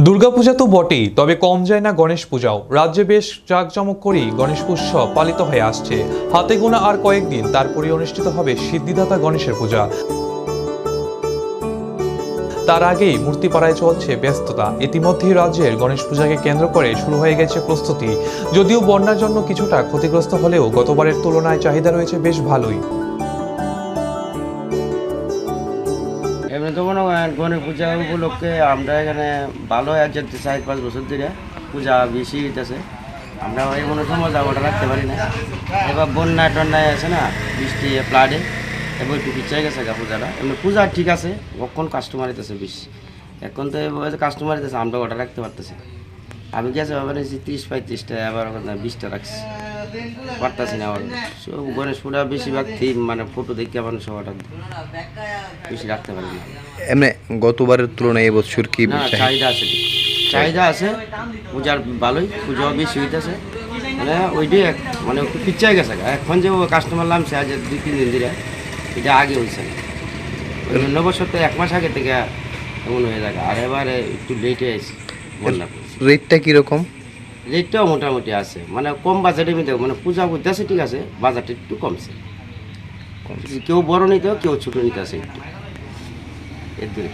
দুর্গাপূজা তো বটেই, তবে কম যায় না গণেশ পূজাও। রাজ্যে বেশ জাঁকজমক করেই গণেশ উৎসব পালিত হয়ে আসছে। হাতে গোনা আর কয়েকদিন, তারপরই অনুষ্ঠিত হবে সিদ্ধিদাতা গণেশের পূজা। তার আগেই মূর্তিপাড়ায় চলছে ব্যস্ততা। ইতিমধ্যেই রাজ্যের গণেশ পূজাকে কেন্দ্র করে শুরু হয়ে গেছে প্রস্তুতি। যদিও বন্যার জন্য কিছুটা ক্ষতিগ্রস্ত হলেও গতবারের তুলনায় চাহিদা রয়েছে বেশ ভালোই। এমনি তো মনে করেন গণেশ পূজা উপলক্ষে আমরা এখানে ভালো হয়ে যেতে 4-5 বছর ধরে পূজা বেশি হইতেছে। আমরা ওই কোনো সময় জায়গাটা রাখতে পারি না। এবার বন্যায় টন্যায় আছে না, বৃষ্টি ফ্লাডে এবার একটু পিছিয়ে গেছে পূজাটা। এমনি পূজা ঠিক আছে, কখন কাস্টমার হইতেছে বেশি। এখন তো কাস্টমার হইতেছে, আমরা ওটা রাখতে পারতেছি। আমি গেছে আবার 30-35টা, আবার 20টা রাখছি, পারতাছি না। আবার সব গণেশ পূজা বেশিরভাগ থিম মানে ফটো দেখে মানুষ অর্ডার বেশি রাখতে পারি না। এমনি গতবারের তুলনায় এবছর কি না, চাহিদা আছে, চাহিদা আছে পূজার ভালোই, পূজাও বেশি হইতেছে। মানে ওইটাই মানে একটু পিছিয়ে গেছে। এখন যে কাস্টমার নামছে আজ 2-3 দিন ধরে, এটা আগে হয়েছে না। নববর্ষ তো 1 মাস আগে থেকে এমন হয়ে থাকে। আর এবারে একটু লেটে আছে। রেটটা কীরকম? রেটটাও মোটামুটি আছে, মানে কম বাজেটের মধ্যে, মানে পূজা করতেছে ঠিক আছে, বাজারটা একটু কমছে। কেউ বড় নিতে, কেউ ছোটো নিতে আছে একটু এর দূরে।